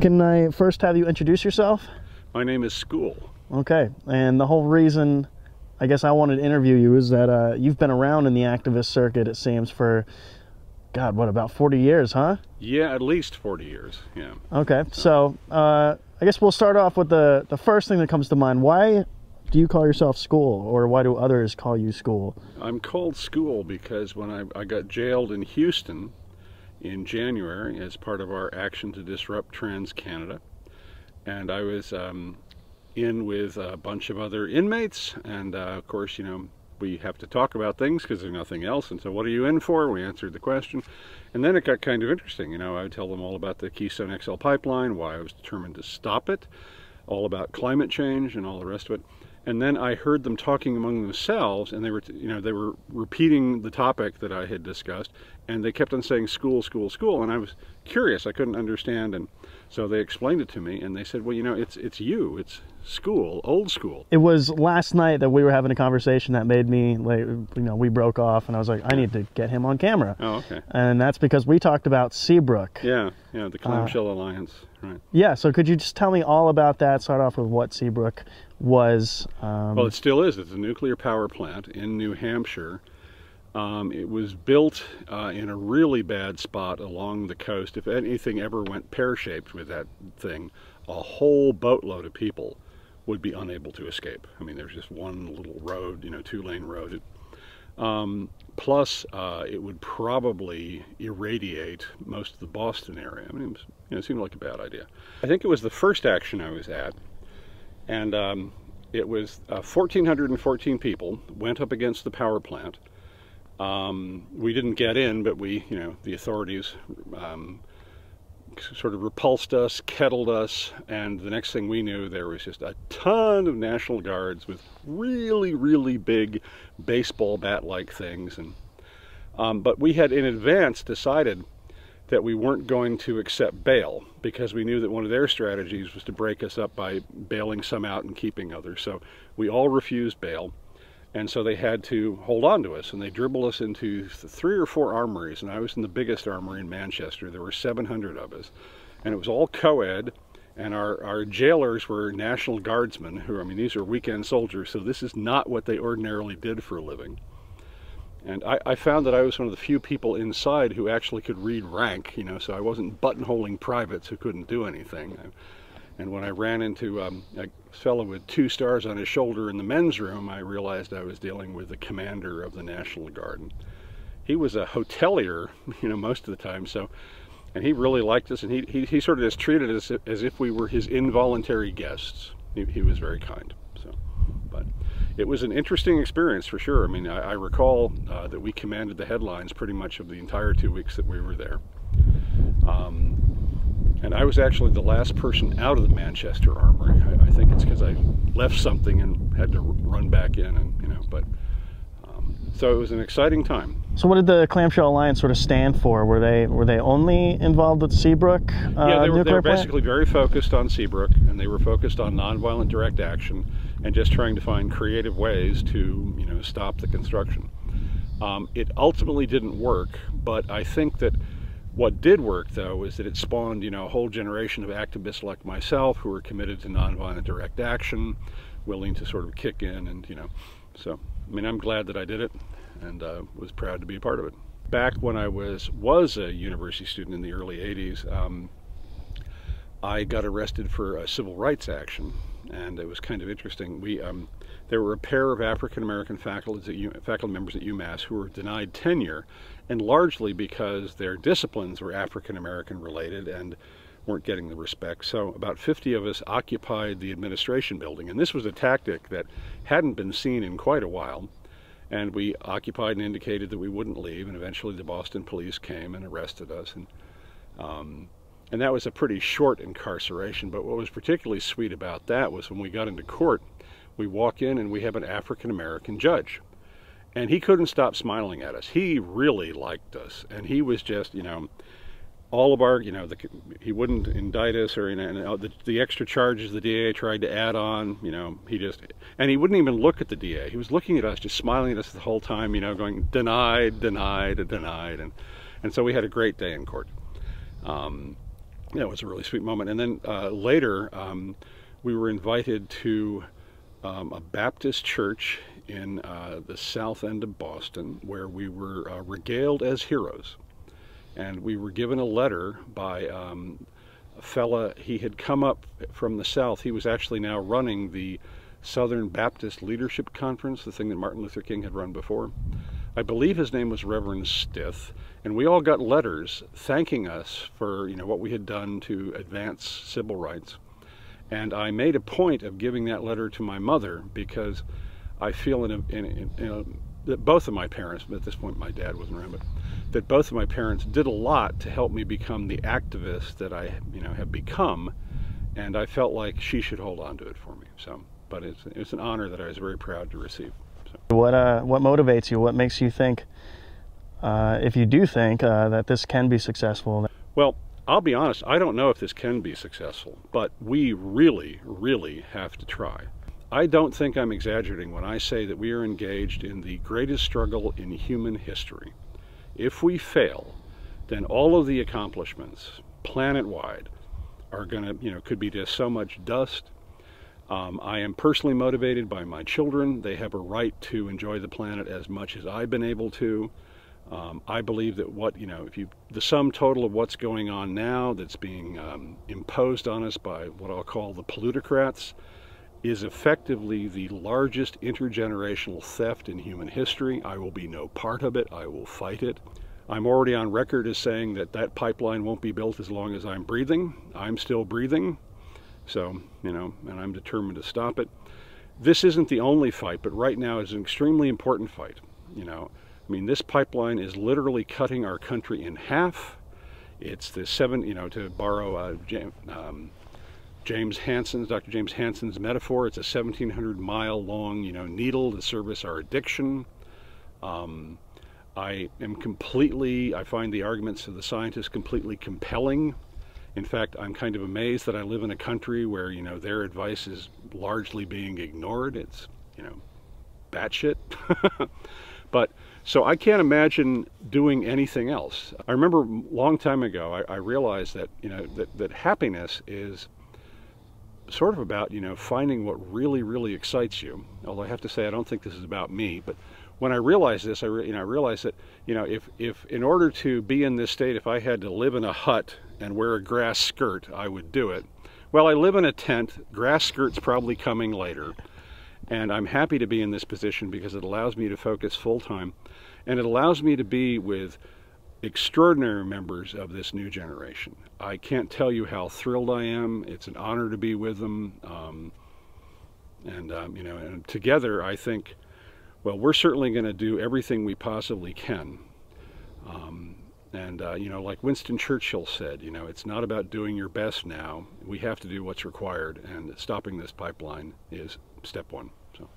Can I first have you introduce yourself? My name is School. Okay, and the whole reason I guess I wanted to interview you is that you've been around in the activist circuit, it seems, for, God, what, about 40 years, huh? Yeah, at least 40 years, yeah. Okay, so I guess we'll start off with the first thing that comes to mind. Why do you call yourself School, or why do others call you School? I'm called School because when I got jailed in Houston in January as part of our action to disrupt Trans-Canada, and I was in with a bunch of other inmates, and of course, you know, we have to talk about things because there's nothing else, and so what are you in for? We answered the question, and then it got kind of interesting. You know, I would tell them all about the Keystone XL pipeline, why I was determined to stop it, all about climate change and all the rest of it. And then I heard them talking among themselves, and they were repeating the topic that I had discussed, and they kept on saying school, school, school, and I was curious. I couldn't understand, and so they explained it to me, and they said, well, you know, it's school, old school. It was last night that we were having a conversation that made me, like, you know, we broke off, and I was like, I need to get him on camera. Oh, okay. And that's because we talked about Seabrook. Yeah, the Clamshell Alliance, right. Yeah, so could you just tell me all about that, start off with what Seabrook was? Well, it still is. It's a nuclear power plant in New Hampshire. It was built in a really bad spot along the coast. If anything ever went pear-shaped with that thing, a whole boatload of people would be unable to escape. I mean, there's just one little road, you know, two-lane road. Plus, it would probably irradiate most of the Boston area. I mean, it was, you know, it seemed like a bad idea. I think it was the first action I was at, and it was 1,414 people went up against the power plant. We didn't get in, but we, you know, the authorities sort of repulsed us, kettled us, and the next thing we knew, there was just a ton of National Guards with really, really big baseball bat-like things. And but we had in advance decided that we weren't going to accept bail, because we knew that one of their strategies was to break us up by bailing some out and keeping others. So we all refused bail. And so they had to hold on to us, and they dribbled us into 3 or 4 armories, and I was in the biggest armory in Manchester. There were 700 of us, and it was all co-ed, and our jailers were National Guardsmen, who, I mean, these are weekend soldiers, so this is not what they ordinarily did for a living. And I found that I was one of the few people inside who actually could read rank, you know, so I wasn't buttonholing privates who couldn't do anything. And when I ran into a fellow with 2 stars on his shoulder in the men's room, I realized I was dealing with the commander of the National Guard. And he was a hotelier, you know, most of the time, so, and he really liked us, and he sort of just treated us as if we were his involuntary guests. He was very kind, so, but it was an interesting experience for sure. I mean, I recall that we commanded the headlines pretty much of the entire 2 weeks that we were there. And I was actually the last person out of the Manchester Armory. I think it's because I left something and had to run back in, and you know. But so it was an exciting time. So what did the Clamshell Alliance sort of stand for? Were they only involved with Seabrook? Yeah, they were basically very focused on Seabrook, and they were focused on nonviolent direct action and just trying to find creative ways to, you know, stop the construction. It ultimately didn't work, but I think that what did work, though, is that it spawned, you know, a whole generation of activists like myself who were committed to nonviolent direct action, willing to sort of kick in, and, you know, so, I mean, I'm glad that I did it, and was proud to be a part of it. Back when I was a university student in the early 80s, I got arrested for a civil rights action, and it was kind of interesting. There were a pair of African-American faculty members at UMass who were denied tenure, and largely because their disciplines were African-American related and weren't getting the respect. So about 50 of us occupied the administration building, and this was a tactic that hadn't been seen in quite a while. And we occupied and indicated that we wouldn't leave, and eventually the Boston police came and arrested us. And that was a pretty short incarceration, but what was particularly sweet about that was when we got into court, we walk in and we have an African-American judge. And he couldn't stop smiling at us. He really liked us, and he was just, you know, all of our, you know, he wouldn't indict us, or, you know, the extra charges the DA tried to add on, you know, and he wouldn't even look at the DA. He was looking at us, just smiling at us the whole time, you know, going denied, denied, denied, and so we had a great day in court. Yeah, it was a really sweet moment. And then later, we were invited to a Baptist church in the south end of Boston, where we were regaled as heroes. And we were given a letter by a fella. He had come up from the south. He was actually now running the Southern Baptist Leadership Conference, the thing that Martin Luther King had run before. I believe his name was Reverend Stith, and we all got letters thanking us for, you know, what we had done to advance civil rights. And I made a point of giving that letter to my mother, because I feel that both of my parents, but at this point my dad wasn't around, but that both of my parents did a lot to help me become the activist that I, you know, have become, and I felt like she should hold on to it for me. So, but it's an honor that I was very proud to receive. So. What motivates you? What makes you think, if you do think that this can be successful? Well, I'll be honest, I don't know if this can be successful, but we really, really have to try. I don't think I'm exaggerating when I say that we are engaged in the greatest struggle in human history. If we fail, then all of the accomplishments planet-wide are going to, you know, could be just so much dust. I am personally motivated by my children. They have a right to enjoy the planet as much as I've been able to. I believe that the sum total of what's going on now that's being imposed on us by what I'll call the plutocrats is effectively the largest intergenerational theft in human history. I will be no part of it. I will fight it. I'm already on record as saying that that pipeline won't be built as long as I'm breathing. I'm still breathing. So, you know, and I'm determined to stop it. This isn't the only fight, but right now is an extremely important fight, you know. I mean, this pipeline is literally cutting our country in half. It's the to borrow Dr. James Hansen's metaphor, it's a 1,700-mile long, you know, needle to service our addiction. I find the arguments of the scientists completely compelling. In fact, I'm kind of amazed that I live in a country where, you know, their advice is largely being ignored. It's, you know, batshit. But so I can't imagine doing anything else. I remember a long time ago, I realized that, you know, that happiness is sort of about, you know, finding what really, really excites you. Although I have to say, I don't think this is about me. But when I realized this, I realized that, you know, if in order to be in this state, if I had to live in a hut and wear a grass skirt, I would do it. Well, I live in a tent. Grass skirt's probably coming later. And I'm happy to be in this position because it allows me to focus full time, and it allows me to be with extraordinary members of this new generation. I can't tell you how thrilled I am. It's an honor to be with them. You know, and together I think, well, we're certainly going to do everything we possibly can. You know, like Winston Churchill said, you know, it's not about doing your best now. We have to do what's required, and stopping this pipeline is step one. So.